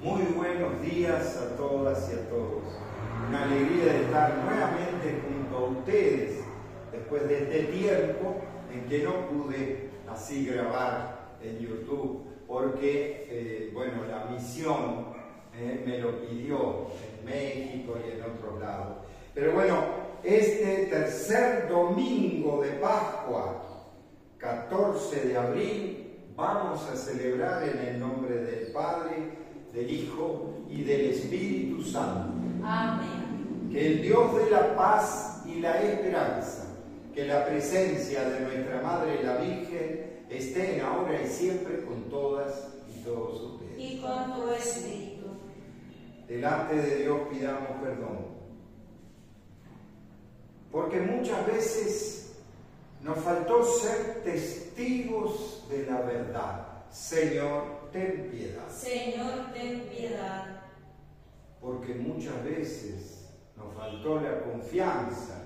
Muy buenos días a todas y a todos. Una alegría de estar nuevamente junto a ustedes después de este tiempo en que no pude así grabar en YouTube porque, la misión me lo pidió en México y en otros lados. Pero bueno, este tercer domingo de Pascua, 14 de abril, vamos a celebrar en el nombre del Padre, del Hijo y del Espíritu Santo. Amén. Que el Dios de la paz y la esperanza, que la presencia de nuestra Madre la Virgen estén ahora y siempre con todas y todos ustedes. Y con tu espíritu. Delante de Dios pidamos perdón, porque muchas veces nos faltó ser testigos de la verdad. Señor, ten piedad. Señor, ten piedad. Porque muchas veces nos faltó la confianza.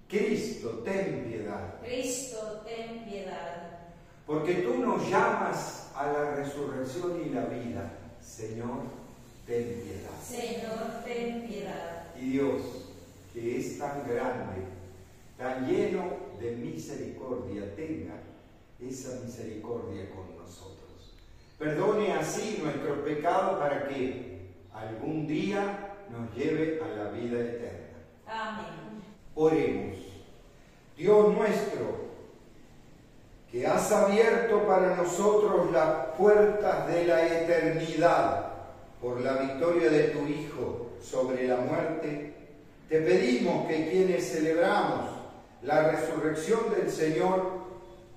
Cristo, ten piedad. Cristo, ten piedad. Porque tú nos llamas a la resurrección y la vida. Señor, ten piedad. Señor, ten piedad. Y Dios, que es tan grande, tan lleno de misericordia, tenga esa misericordia con nosotros. Perdone así nuestro pecado para que algún día nos lleve a la vida eterna. Amén. Oremos. Dios nuestro, que has abierto para nosotros las puertas de la eternidad por la victoria de tu Hijo sobre la muerte, te pedimos que quienes celebramos la resurrección del Señor,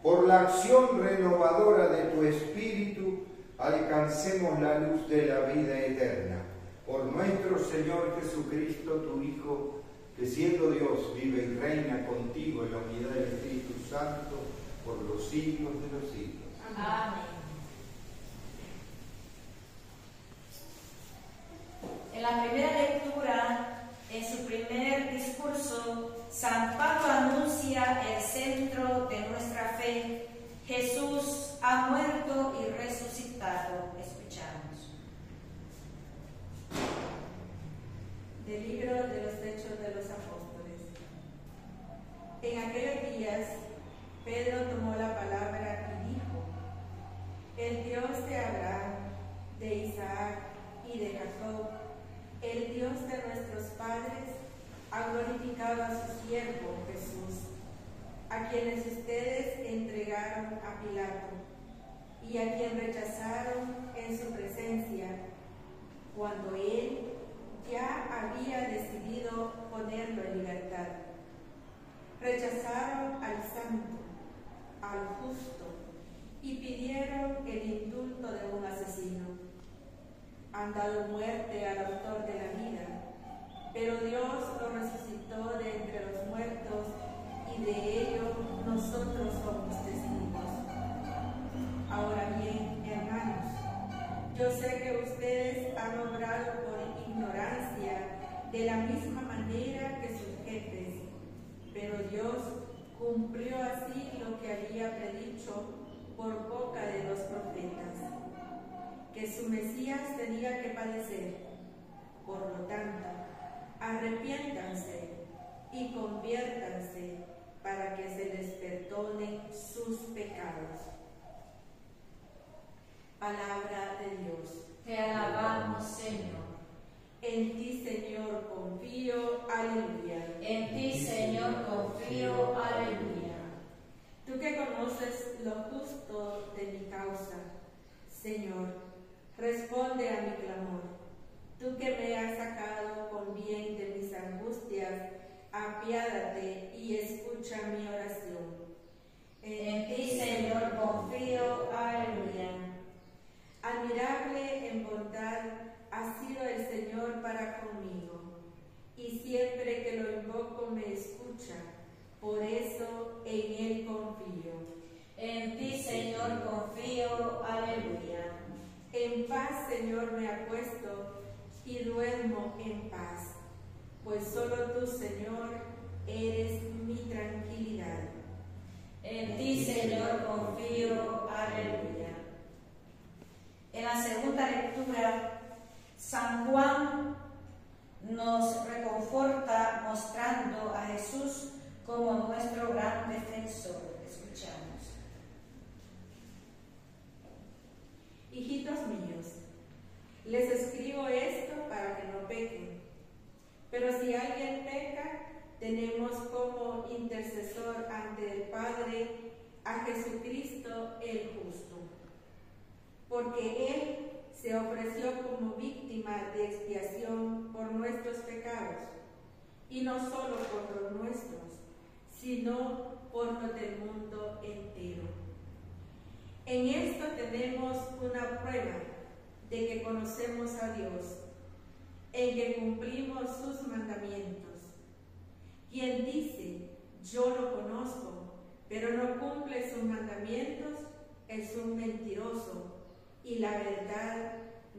por la acción renovadora de tu Espíritu, alcancemos la luz de la vida eterna. Por nuestro Señor Jesucristo, tu Hijo, que siendo Dios vive y reina contigo en la unidad del Espíritu Santo, por los siglos de los siglos. Amén. En la primera lectura, en su primer discurso, San Pablo anuncia el centro de nuestra fe. Jesús ha muerto y resucitado. Escuchamos. Del libro de los Hechos de los Apóstoles. En aquellos días, Pedro tomó la palabra y dijo: El Dios de Abraham, de Isaac y de Jacob, el Dios de nuestros padres, ha glorificado a su siervo Jesús, a quienes ustedes entregaron a Pilato y a quien rechazaron en su presencia, cuando él ya había decidido ponerlo en libertad. Rechazaron al santo, al justo, y pidieron el indulto de un asesino. Han dado muerte al autor de la vida, pero Dios lo resucitó de entre los muertos, y de ello nosotros somos testigos. Ahora bien, hermanos, yo sé que ustedes han obrado por ignorancia de la misma manera que sus jefes, pero Dios cumplió así lo que había predicho por boca de los profetas, que su Mesías tenía que padecer. Por lo tanto, arrepiéntanse y conviértanse para que se les perdonen sus pecados. Palabra de Dios. Te alabamos, Señor. En ti, Señor, confío. Aleluya. En ti, Señor, confío. Aleluya. Tú que conoces lo justo de mi causa, Señor, responde a mi clamor. Tú que me has sacado con bien de mis angustias, apiádate y escucha mi oración. En ti, Señor, confío. Aleluya. Admirable en bondad ha sido el Señor para conmigo, y siempre que lo invoco me escucha, por eso en Él confío. En ti, Señor, confío. Aleluya. En paz, Señor, me acuesto y duermo en paz, pues solo tú, Señor, eres mi tranquilidad. En ti, Señor, confío. Aleluya. En la segunda lectura San Juan nos reconforta mostrando a Jesús como nuestro gran defensor. Escuchamos. Hijitos míos, les escribo esto para que no pequen. Pero si alguien peca, tenemos como intercesor ante el Padre a Jesucristo el justo. Porque Él se ofreció como víctima de expiación por nuestros pecados, y no solo por los nuestros, sino por los del mundo entero. En esto tenemos una prueba de que conocemos a Dios, en que cumplimos sus mandamientos. Quien dice, yo lo conozco, pero no cumple sus mandamientos, es un mentiroso, y la verdad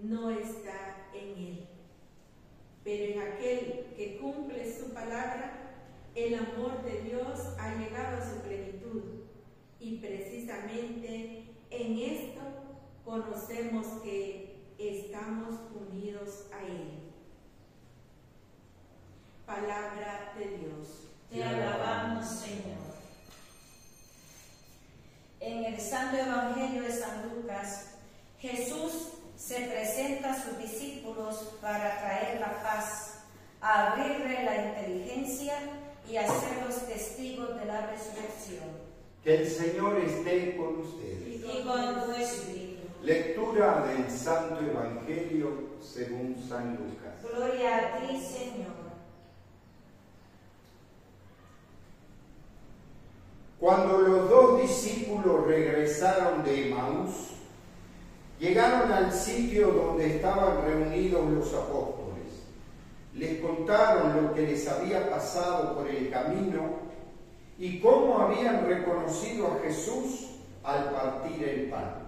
no está en él. Pero en aquel que cumple su palabra, el amor de Dios ha llegado a su plenitud, y precisamente en esto conocemos que estamos unidos a Él. Palabra de Dios. Te alabamos, Señor. En el Santo Evangelio de San Lucas, Jesús se presenta a sus discípulos para traer la paz, abrirle la inteligencia y hacerlos testigos de la resurrección. Que el Señor esté con ustedes. Y con tu espíritu. Lectura del Santo Evangelio según San Lucas. Gloria a ti, Señor. Cuando los dos discípulos regresaron de Emaús, llegaron al sitio donde estaban reunidos los apóstoles. Les contaron lo que les había pasado por el camino y cómo habían reconocido a Jesús al partir el pan.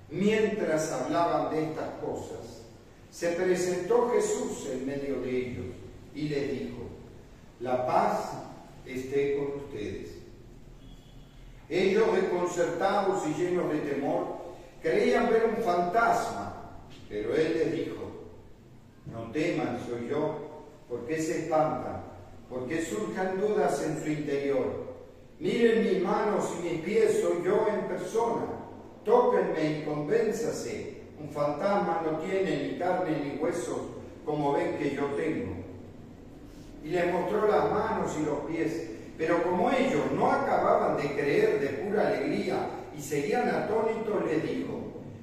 Mientras hablaban de estas cosas, se presentó Jesús en medio de ellos y les dijo: la paz esté con ustedes. Ellos, desconcertados y llenos de temor, creían ver un fantasma, pero él les dijo: no teman, soy yo. ¿Por qué se espantan? ¿Por qué surjan dudas en su interior? Miren mis manos y mis pies, soy yo en persona. Tóquenme y convénzase. Un fantasma no tiene ni carne ni huesos, como ven que yo tengo. Y les mostró las manos y los pies. Pero como ellos no acababan de creer de pura alegría y seguían atónitos, les dijo: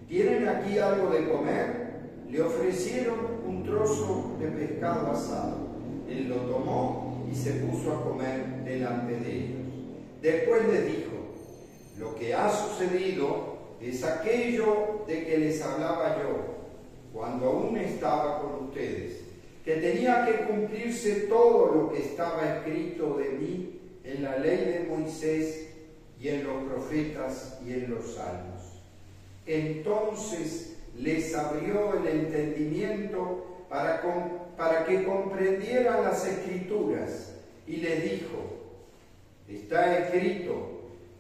¿tienen aquí algo de comer? Le ofrecieron un trozo de pescado asado. Él lo tomó y se puso a comer delante de ellos. Después les dijo: lo que ha sucedido es aquello de que les hablaba yo, cuando aún estaba con ustedes, que tenía que cumplirse todo lo que estaba escrito de mí en la ley de Moisés y en los profetas y en los salmos. Entonces les abrió el entendimiento para que comprendieran las Escrituras y les dijo: está escrito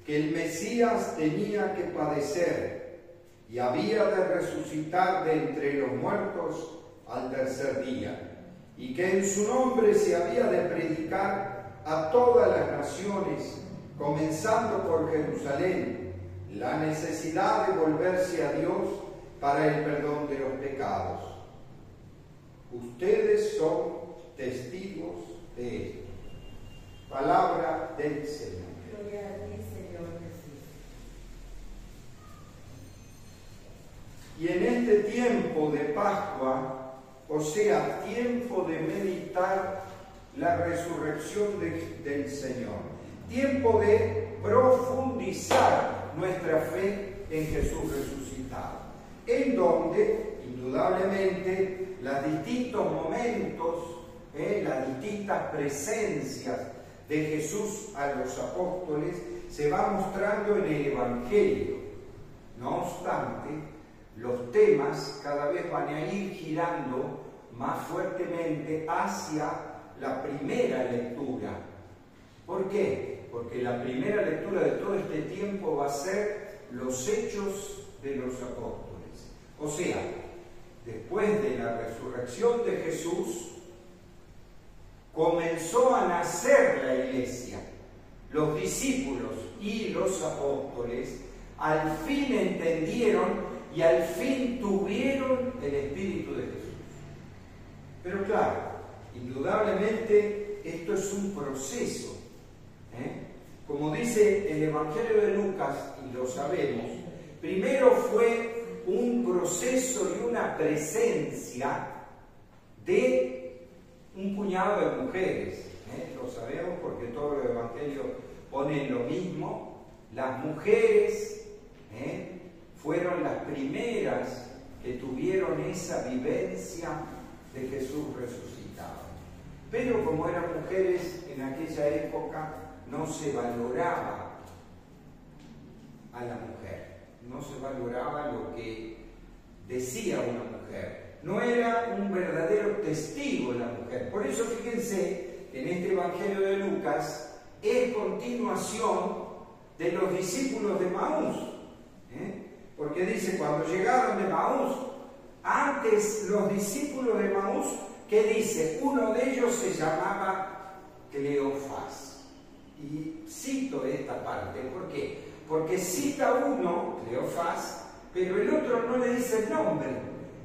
que el Mesías tenía que padecer y había de resucitar de entre los muertos al tercer día, y que en su nombre se había de predicar a todas las naciones, comenzando por Jerusalén, la necesidad de volverse a Dios para el perdón de los pecados. Ustedes son testigos de esto. Palabra del Señor. Gloria a ti, Señor Jesús. Y en este tiempo de Pascua, o sea, tiempo de meditar la resurrección del Señor, tiempo de profundizar nuestra fe en Jesús resucitado, en donde indudablemente los distintos momentos, las distintas presencias de Jesús a los apóstoles se va mostrando en el Evangelio. No obstante, los temas cada vez van a ir girando más fuertemente hacia la primera lectura. ¿Por qué? Porque la primera lectura de todo este tiempo va a ser los hechos de los apóstoles. O sea, después de la resurrección de Jesús, comenzó a nacer la iglesia. Los discípulos y los apóstoles al fin entendieron y al fin tuvieron el Espíritu de Jesús. Pero claro, indudablemente esto es un proceso. Como dice el Evangelio de Lucas, y lo sabemos, primero fue un proceso y una presencia de un puñado de mujeres. Lo sabemos porque todos los evangelios ponen lo mismo. Las mujeres fueron las primeras que tuvieron esa vivencia de Jesús resucitado. Pero como eran mujeres en aquella época, no se valoraba a la mujer, no se valoraba lo que decía una mujer. No era un verdadero testigo la mujer. Por eso fíjense que en este Evangelio de Lucas es continuación de los discípulos de Maús. Porque dice, cuando llegaron de Maús, antes los discípulos de Maús, ¿qué dice? Uno de ellos se llamaba Cleofás. Y cito esta parte, ¿por qué? Porque cita uno, Cleofás, pero el otro no le dice el nombre.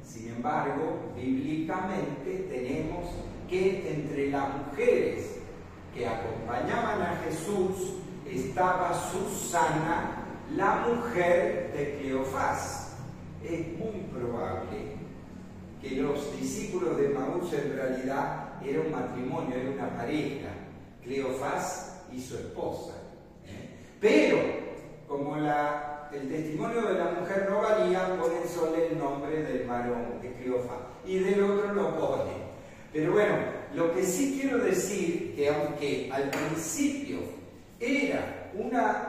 Sin embargo, bíblicamente tenemos que entre las mujeres que acompañaban a Jesús estaba Susana, la mujer de Cleofás. Es muy probable que los discípulos de Maús en realidad era un matrimonio, era una pareja, Cleofás y su esposa. Pero, como el testimonio de la mujer no valía, ponen solo el nombre del varón, de Cleofás, y del otro lo ponen. Pero bueno, lo que sí quiero decir, que aunque al principio era una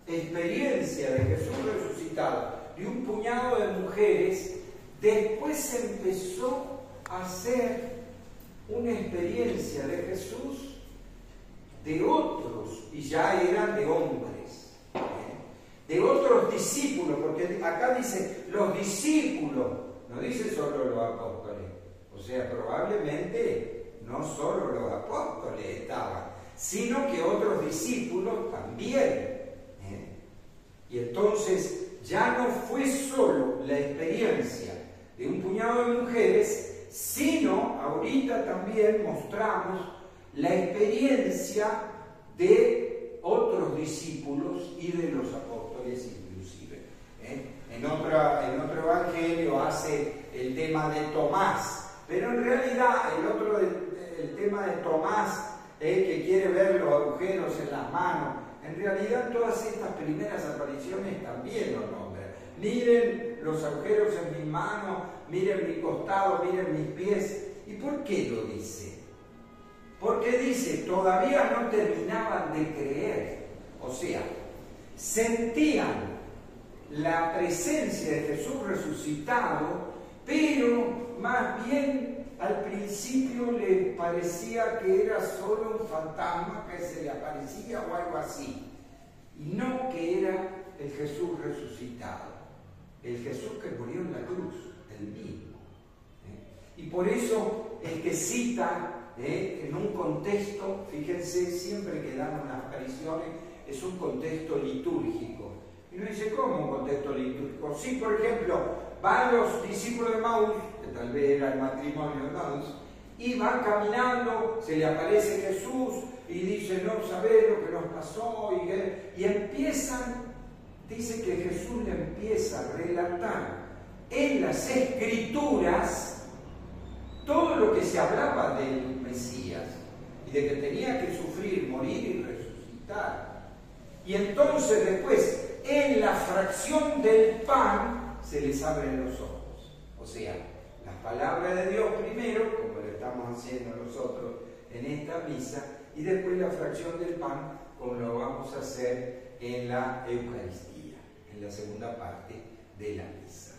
experiencia de Jesús resucitado, de un puñado de mujeres, después se empezó a hacer una experiencia de Jesús de otros, y ya eran de hombres, de otros discípulos, porque acá dice los discípulos, no dice solo los apóstoles. O sea, probablemente no solo los apóstoles estaban, sino que otros discípulos también. Y entonces ya no fue solo la experiencia de un puñado de mujeres, sino ahorita también mostramos la experiencia de otros discípulos y de los apóstoles inclusive. En otro evangelio hace el tema de Tomás, pero en realidad el tema de Tomás, que quiere ver los agujeros en las manos, en realidad todas estas primeras apariciones también lo nombran. Miren los agujeros en mis manos, miren mi costado, miren mis pies. ¿Y por qué lo dice? Porque dice, todavía no terminaban de creer. O sea, sentían la presencia de Jesús resucitado, pero más bien al principio les parecía que era solo un fantasma que se le aparecía o algo así, y no que era el Jesús resucitado, el Jesús que murió en la cruz, el mismo. Y por eso es que cita en un contexto, fíjense, siempre que dan unas apariciones, es un contexto litúrgico. Y uno dice, ¿cómo un contexto litúrgico? Sí, por ejemplo, van los discípulos de Maús, que tal vez era el matrimonio de Maús, y van caminando, se le aparece Jesús y dice, no sabés lo que nos pasó, y empiezan, dice que Jesús le empieza a relatar en las Escrituras todo lo que se hablaba del Mesías y de que tenía que sufrir, morir y resucitar. Y entonces después, en la fracción del pan, se les abren los ojos. O sea, las palabras de Dios primero, como lo estamos haciendo nosotros en esta misa, y después la fracción del pan, como lo vamos a hacer en la Eucaristía, en la segunda parte de la misa.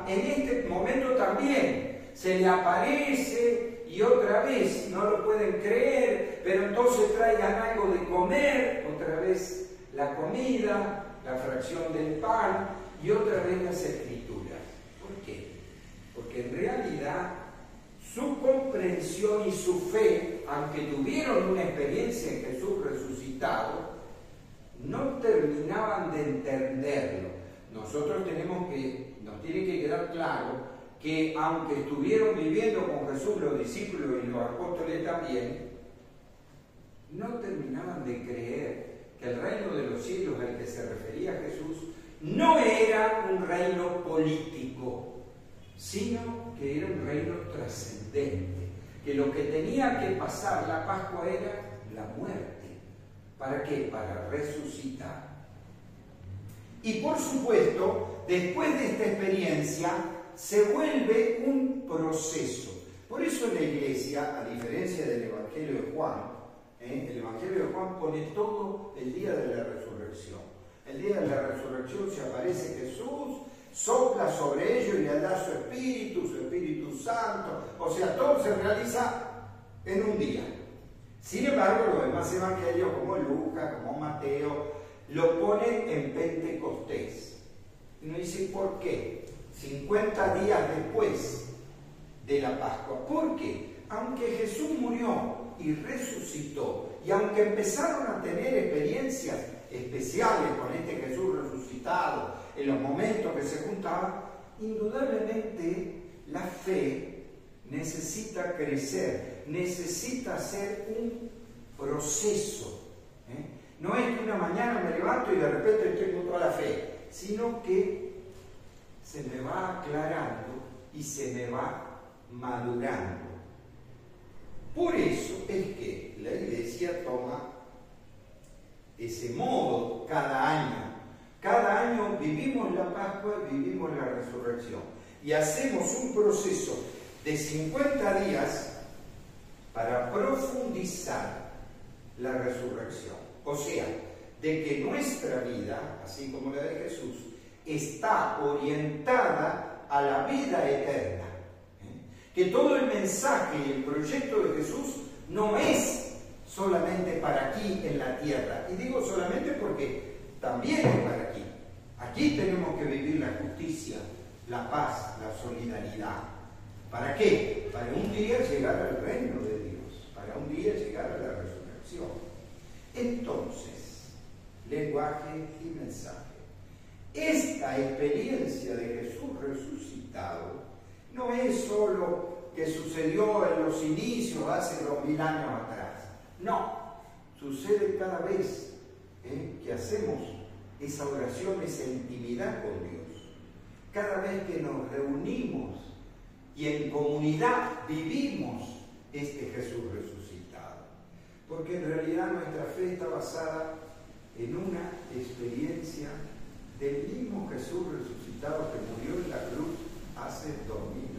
En este momento también se le aparece y otra vez no lo pueden creer, pero entonces traigan algo de comer, otra vez la comida, la fracción del pan y otra vez las Escrituras. ¿Por qué? que en realidad su comprensión y su fe, aunque tuvieron una experiencia en Jesús resucitado, no terminaban de entenderlo. Nosotros nos tiene que quedar claro que aunque estuvieron viviendo con Jesús los discípulos y los apóstoles también, no terminaban de creer que el reino de los cielos al que se refería Jesús no era un reino político, sino que era un reino trascendente, que lo que tenía que pasar la Pascua era la muerte. ¿Para qué? Para resucitar. Y por supuesto, después de esta experiencia, se vuelve un proceso. Por eso en la Iglesia, a diferencia del Evangelio de Juan, el Evangelio de Juan pone todo el día de la resurrección. El día de la resurrección se aparece Jesús, sopla sobre ellos y le da su Espíritu Santo. O sea, todo se realiza en un día. Sin embargo, los demás evangelios, como Lucas, como Mateo, lo ponen en Pentecostés. Y uno dice, ¿por qué? 50 días después de la Pascua. ¿Por qué? Aunque Jesús murió y resucitó, y aunque empezaron a tener experiencias especiales con este Jesús resucitado, en los momentos que se juntaban, indudablemente la fe necesita crecer, necesita hacer un proceso. No es que una mañana me levanto y de repente tengo toda la fe, sino que se me va aclarando y se me va madurando. Por eso es que la Iglesia toma ese modo cada año. Cada año vivimos la Pascua y vivimos la resurrección. Y hacemos un proceso de 50 días para profundizar la resurrección. O sea, de que nuestra vida, así como la de Jesús, está orientada a la vida eterna. Que todo el mensaje y el proyecto de Jesús no es solamente para aquí en la tierra. Y digo solamente porque también es para aquí. Aquí tenemos que vivir la justicia, la paz, la solidaridad. ¿Para qué? Para un día llegar al reino de Dios, para un día llegar a la resurrección. Entonces, lenguaje y mensaje. Esta experiencia de Jesús resucitado no es solo que sucedió en los inicios hace 2000 años atrás. No, sucede cada vez que hacemos esa oración, esa intimidad con Dios. Cada vez que nos reunimos y en comunidad vivimos este Jesús resucitado. Porque en realidad nuestra fe está basada en una experiencia del mismo Jesús resucitado que murió en la cruz hace 2000 años.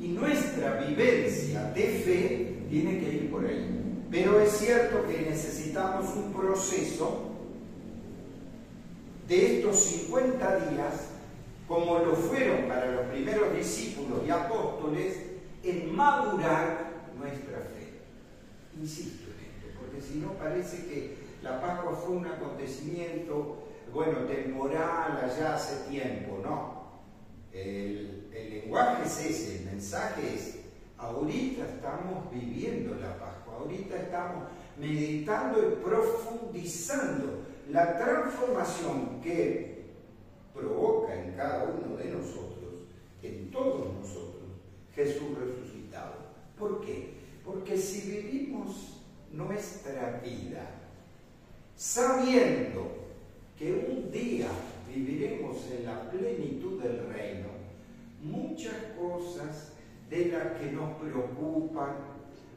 Y nuestra vivencia de fe tiene que ir por ahí. Pero es cierto que necesitamos un proceso de estos 50 días, como lo fueron para los primeros discípulos y apóstoles, en madurar nuestra fe. Insisto en esto, porque si no parece que la Pascua fue un acontecimiento, temporal allá hace tiempo, ¿no? El lenguaje es ese, el mensaje es, ahorita estamos viviendo la Pascua, ahorita estamos meditando y profundizando la transformación que provoca en cada uno de nosotros, en todos nosotros, Jesús resucitado. ¿Por qué? Porque si vivimos nuestra vida sabiendo que un día viviremos en la plenitud del reino, muchas cosas de las que nos preocupan,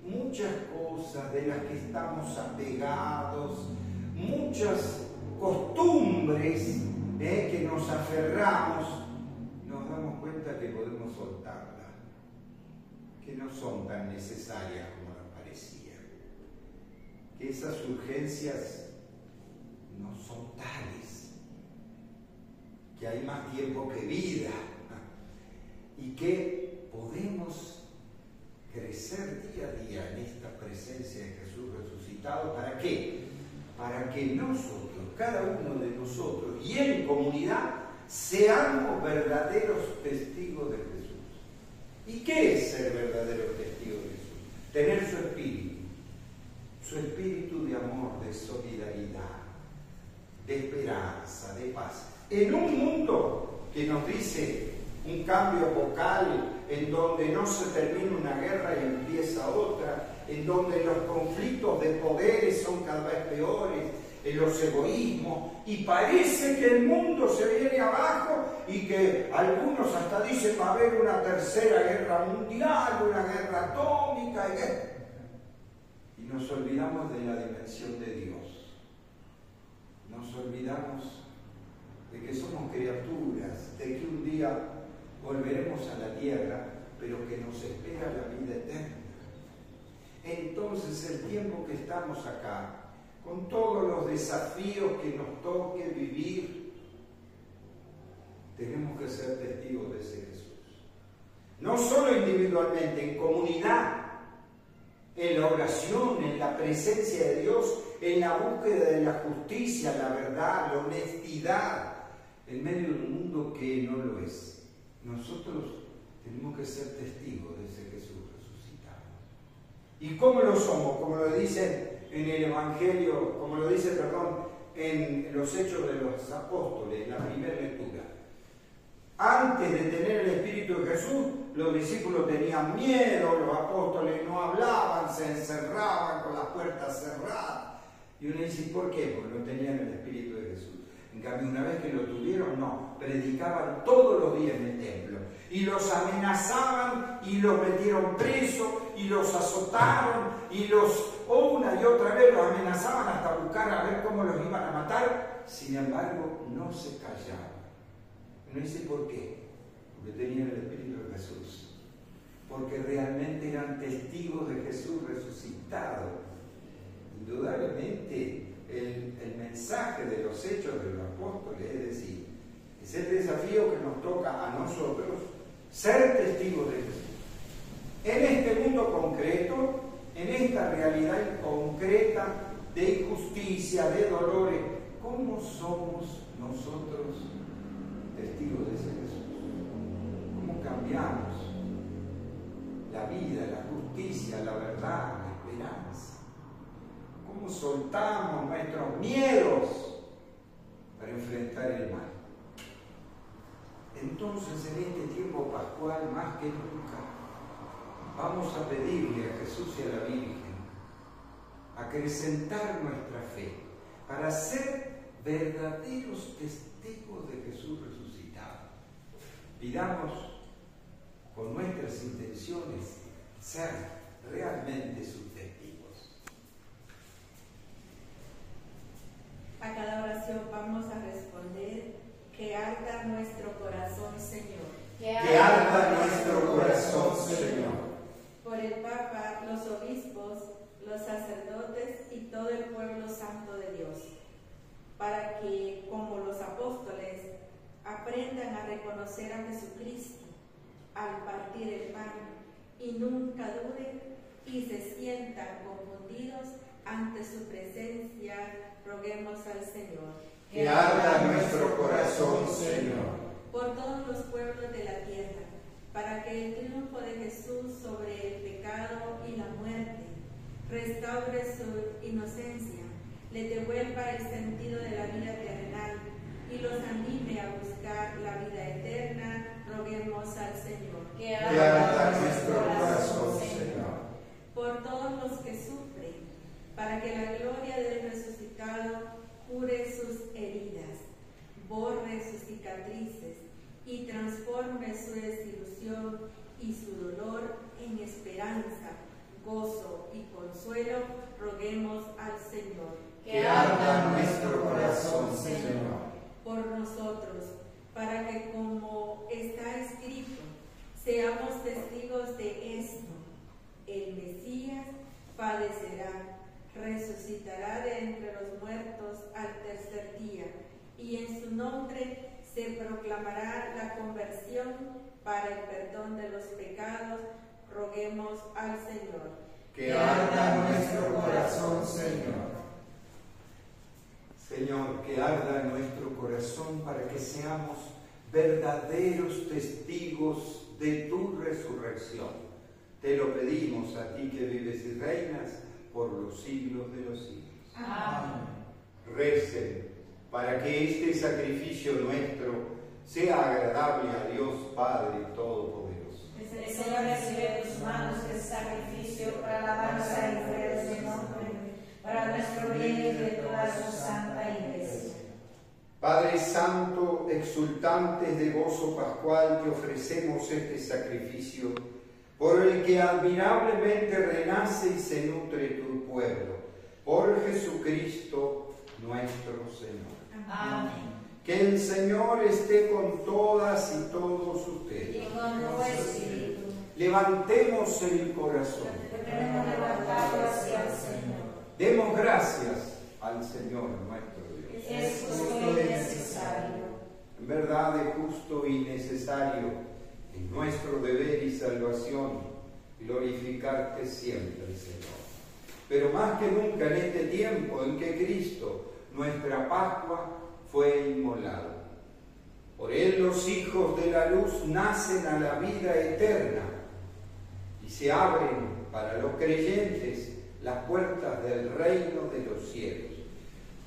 muchas cosas de las que estamos apegados, muchas costumbres que nos aferramos, nos damos cuenta que podemos soltarlas, que no son tan necesarias como nos parecía, que esas urgencias no son tales, que hay más tiempo que vida y que podemos crecer día a día en esta presencia de Jesús resucitado. ¿Para qué? Para que nosotros, cada uno de nosotros y en comunidad, seamos verdaderos testigos de Jesús. ¿Y qué es ser verdadero testigo de Jesús? Tener su espíritu de amor, de solidaridad, de esperanza, de paz. En un mundo que nos dice un cambio vocal, en donde no se termina una guerra y empieza otra, en donde los conflictos de poderes son cada vez peores, en los egoísmos, y parece que el mundo se viene abajo y que algunos hasta dicen va a haber una tercera guerra mundial, una guerra atómica, y nos olvidamos de la dimensión de Dios. Nos olvidamos de que somos criaturas, de que un día volveremos a la tierra, pero que nos espera la vida eterna. Entonces, el tiempo que estamos acá, con todos los desafíos que nos toque vivir, tenemos que ser testigos de ese Jesús. No solo individualmente, en comunidad, en la oración, en la presencia de Dios, en la búsqueda de la justicia, la verdad, la honestidad, en medio de un mundo que no lo es. Nosotros tenemos que ser testigos de ese Jesús resucitado. ¿Y cómo lo somos? Como lo dicen en el Evangelio, como lo dice, en los Hechos de los Apóstoles, en la primera lectura. Antes de tener el Espíritu de Jesús, los discípulos tenían miedo, los apóstoles no hablaban, se encerraban con las puertas cerradas. Y uno dice, ¿por qué? Porque no tenían el Espíritu de Jesús. En cambio, una vez que lo tuvieron, no, predicaban todos los días en el templo. Y los amenazaban, y los metieron presos, y los azotaron, y una y otra vez los amenazaban hasta buscar a ver cómo los iban a matar. Sin embargo, no se callaban. Uno dice, ¿por qué? Porque tenían el Espíritu de Jesús. Porque realmente eran testigos de Jesús resucitado. Indudablemente, el mensaje de los Hechos de los Apóstoles, es decir, es el desafío que nos toca a nosotros ser testigos de Jesús. En este mundo concreto, en esta realidad concreta de injusticia, de dolores, ¿cómo somos nosotros testigos de ese Jesús? ¿Cómo cambiamos la vida, la justicia, la verdad, la esperanza? ¿Cómo soltamos nuestros miedos para enfrentar el mal? Entonces, en este tiempo pascual, más que nunca, vamos a pedirle a Jesús y a la Virgen acrecentar nuestra fe para ser verdaderos testigos de Jesús resucitado. Pidamos con nuestras intenciones ser realmente sus testigos. A cada oración vamos a responder: que arda nuestro corazón, Señor. Que arda nuestro corazón, Señor. Por el Papa, los obispos, los sacerdotes y todo el pueblo santo de Dios, para que, como los apóstoles, aprendan a reconocer a Jesucristo al partir el pan y nunca duden y se sientan confundidos ante su presencia. Roguemos al Señor. Que arda nuestro corazón, Señor. Por todos los pueblos de la tierra, para que el triunfo de Jesús sobre el pecado y la muerte restaure su inocencia, le devuelva el sentido de la vida terrenal y los anime a buscar la vida eterna. Roguemos al Señor. Que arda nuestro corazón, Señor. Por todos los que sufren, para que la gloria del resucitado cure sus heridas, borre sus cicatrices y transforme su desilusión y su dolor en esperanza, gozo y consuelo. Roguemos al Señor. Que arda nuestro corazón, Señor. Por nosotros, para que, como está escrito, seamos testigos de esto: el Mesías padecerá, resucitará de entre los muertos al tercer día, y en su nombre se proclamará la conversión para el perdón de los pecados. Roguemos al Señor. Que arda nuestro corazón, Señor. Señor, que arda nuestro corazón para que seamos verdaderos testigos de tu resurrección. Te lo pedimos a ti que vives y reinas por los siglos de los siglos. Amén. Recen para que este sacrificio nuestro sea agradable a Dios Padre Todopoderoso. El Señor recibe de tus manos el sacrificio para la alabanza y gloria de su nombre, para nuestro bien y de toda su santa iglesia. Padre Santo, exultantes de gozo pascual, te ofrecemos este sacrificio por el que admirablemente renace y se nutre tu pueblo, por Jesucristo nuestro Señor. Amén. Que el Señor esté con todas y todos ustedes. Y con tu espíritu. Levantemos el corazón. Te tenemos levantado hacia el Señor. Demos gracias al Señor nuestro Dios. Es justo y necesario. En verdad es justo y necesario, en nuestro deber y salvación, glorificarte siempre, Señor. Pero más que nunca en este tiempo en que Cristo, nuestra Pascua, fue inmolado. Por él los hijos de la luz nacen a la vida eterna y se abren para los creyentes las puertas del reino de los cielos.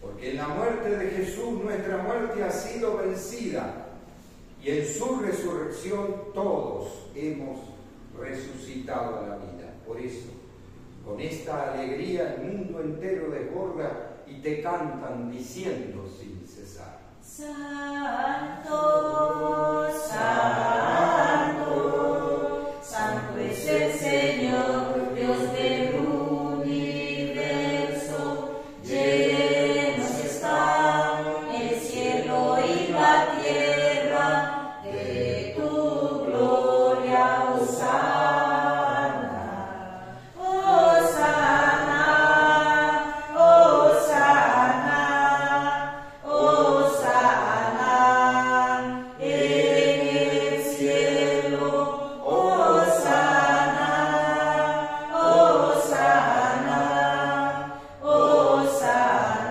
Porque en la muerte de Jesús nuestra muerte ha sido vencida y en su resurrección todos hemos resucitado a la vida. Por eso, con esta alegría el mundo entero desborda y te cantan diciendo sin cesar: Santo, santo, santo es el Señor, Dios del universo. Llenos está el cielo y la tierra de tu gloria, Hosana, Hosana, Hosana, Hosana en el cielo, Hosana, Hosana, Hosana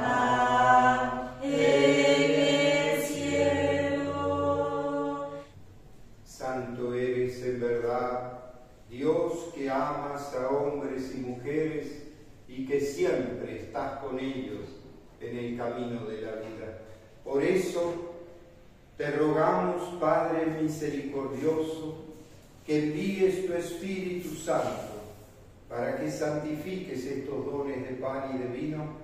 en el cielo. Santo eres en verdad, Dios que amas a hombres y mujeres y que siempre estás con ellos en el camino de la vida. Por eso te rogamos, Padre misericordioso, que envíes tu Espíritu Santo para que santifiques estos dones de pan y de vino,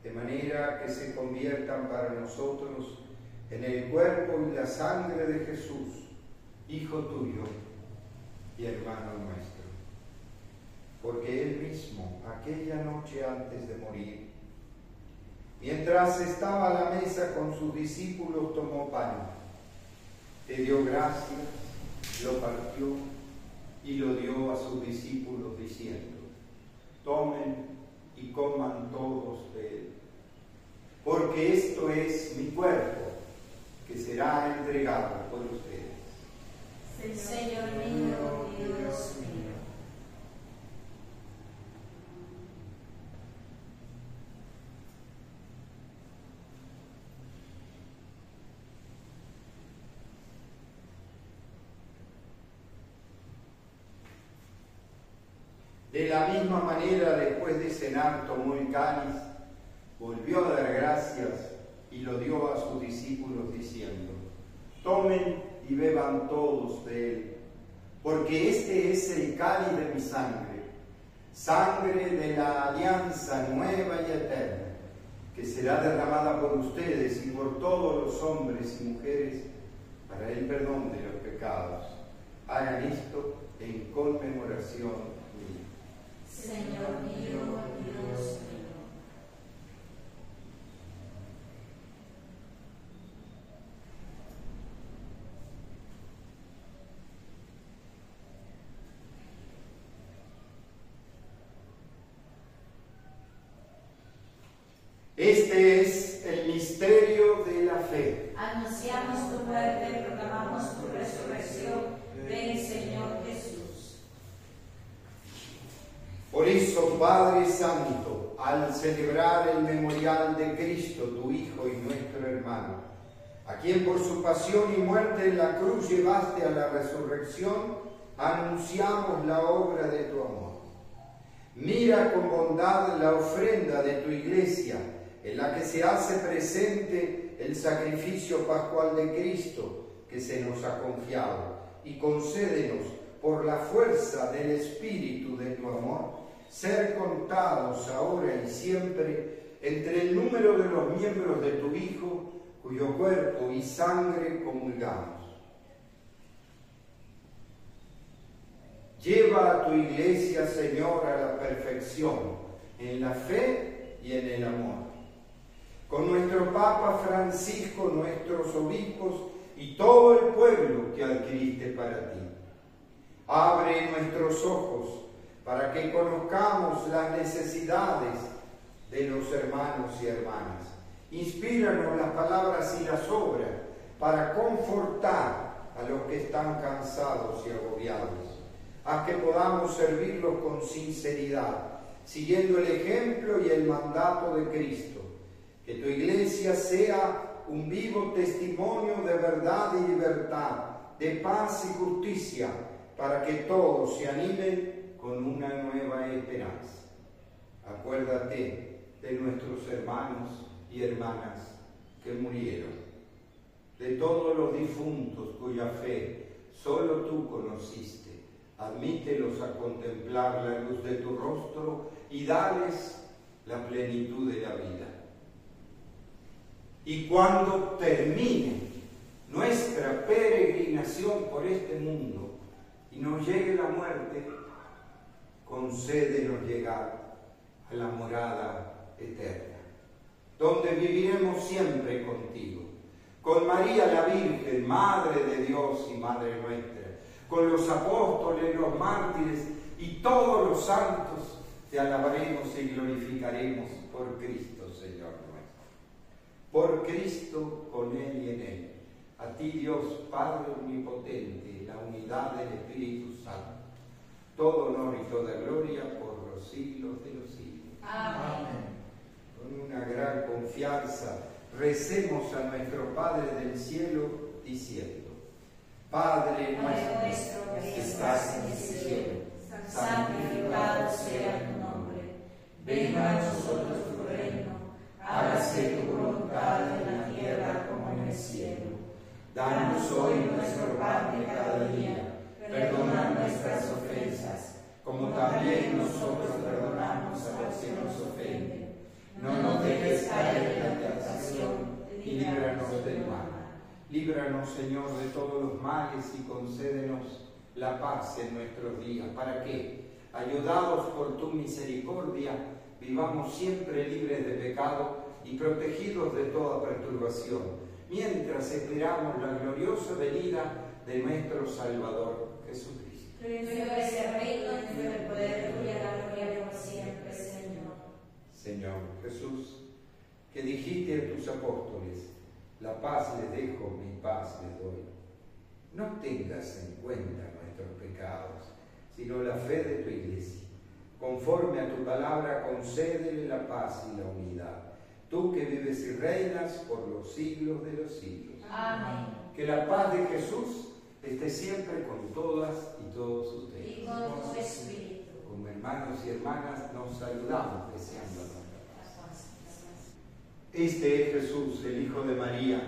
de manera que se conviertan para nosotros en el cuerpo y la sangre de Jesús, Hijo tuyo y hermano nuestro. Porque él mismo, aquella noche antes de morir, mientras estaba a la mesa con sus discípulos, tomó pan, te dio gracias, lo partió y lo dio a sus discípulos diciendo: tomen y coman todos de él, porque esto es mi cuerpo, que será entregado por ustedes. Señor mío y Dios mío. De la misma manera, después de cenar, tomó el cáliz, volvió a dar gracias y lo dio a sus discípulos diciendo: tomen y beban todos de él, porque este es el cáliz de mi sangre, sangre de la alianza nueva y eterna, que será derramada por ustedes y por todos los hombres y mujeres para el perdón de los pecados. Hagan esto en conmemoración mía. Señor mío, Dios mío. Este es el misterio de la fe. Anunciamos tu muerte, proclamamos tu resurrección. Ven, Señor Jesús. Por eso, Padre Santo, al celebrar el memorial de Cristo, tu Hijo y nuestro hermano, a quien por su pasión y muerte en la cruz llevaste a la resurrección, anunciamos la obra de tu amor. Mira con bondad la ofrenda de tu iglesia, en la que se hace presente el sacrificio pascual de Cristo que se nos ha confiado, y concédenos, por la fuerza del Espíritu de tu amor, ser contados ahora y siempre entre el número de los miembros de tu Hijo, cuyo cuerpo y sangre comulgamos. Lleva a tu iglesia, Señor, a la perfección, en la fe y en el amor. Con nuestro Papa Francisco, nuestros obispos y todo el pueblo que adquiriste para ti. Abre nuestros ojos para que conozcamos las necesidades de los hermanos y hermanas. Inspíranos las palabras y las obras para confortar a los que están cansados y agobiados. Haz que podamos servirlos con sinceridad, siguiendo el ejemplo y el mandato de Cristo. Que tu iglesia sea un vivo testimonio de verdad y libertad, de paz y justicia, para que todos se animen con una nueva esperanza. Acuérdate de nuestros hermanos y hermanas que murieron, de todos los difuntos cuya fe solo tú conociste. Admítelos a contemplar la luz de tu rostro y dales la plenitud de la vida. Y cuando termine nuestra peregrinación por este mundo y nos llegue la muerte, concédenos llegar a la morada eterna, donde viviremos siempre contigo, con María la Virgen, Madre de Dios y Madre nuestra, con los apóstoles, los mártires y todos los santos, te alabaremos y glorificaremos por Cristo, Señor nuestro. Por Cristo, con Él y en Él. A ti, Dios Padre omnipotente, la unidad del Espíritu Santo. Todo honor y toda gloria por los siglos de los siglos. Amén. Con una gran confianza, recemos a nuestro Padre del cielo, diciendo: Padre nuestro que estás en el cielo, santificado sea tu nombre. Venga a nosotros tu reino, hágase tu voluntad en la tierra como en el cielo. Danos hoy nuestro pan de cada día, perdona nuestras ofensas, como también nosotros perdonamos a los que nos ofenden. No nos dejes caer en la tentación, y líbranos del mal. Líbranos, Señor, de todos los males y concédenos la paz en nuestros días, para que, ayudados por tu misericordia, vivamos siempre libres de pecado y protegidos de toda perturbación, mientras esperamos la gloriosa venida de nuestro Salvador Jesucristo. Tuyo es el reino, tuyo el poder, tuya la gloria por siempre, Señor. Señor Jesús, que dijiste a tus apóstoles: la paz les dejo, mi paz les doy. No tengas en cuenta nuestros pecados, sino la fe de tu iglesia. Conforme a tu palabra, concédele la paz y la unidad. Tú que vives y reinas por los siglos de los siglos. Amén. Que la paz de Jesús esté siempre con todas y todos ustedes. Y con tu espíritu. Como hermanos y hermanas nos saludamos deseando nuestra paz. Este es Jesús, el Hijo de María,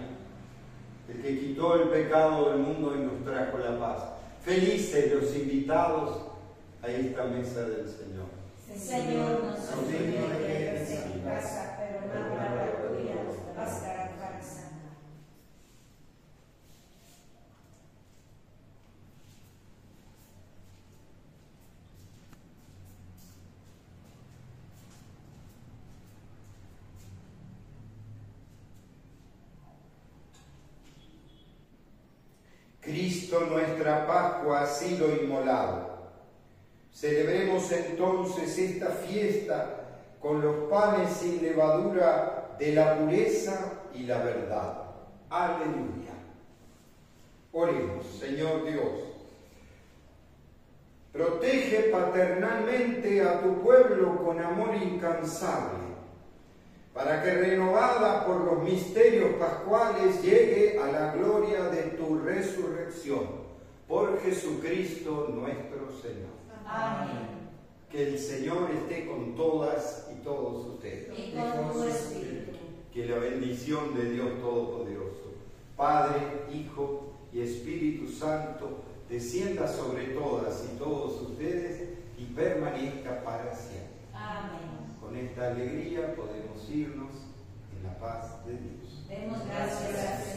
el que quitó el pecado del mundo y nos trajo la paz. Felices los invitados a esta mesa del Señor. Señor, no soy digno de que entres en mi casa, pero una palabra tuya bastará para sanar. Cristo, nuestra Pascua, ha sido inmolado. Celebremos entonces esta fiesta con los panes sin levadura de la pureza y la verdad. Aleluya. Oremos. Señor Dios, protege paternalmente a tu pueblo con amor incansable, para que renovada por los misterios pascuales llegue a la gloria de tu resurrección. Por Jesucristo nuestro Señor. Amén. Que el Señor esté con todas y todos ustedes. Y con tu espíritu. Que la bendición de Dios Todopoderoso, Padre, Hijo y Espíritu Santo, descienda sobre todas y todos ustedes y permanezca para siempre. Amén. Con esta alegría podemos irnos en la paz de Dios. Demos gracias al Señor.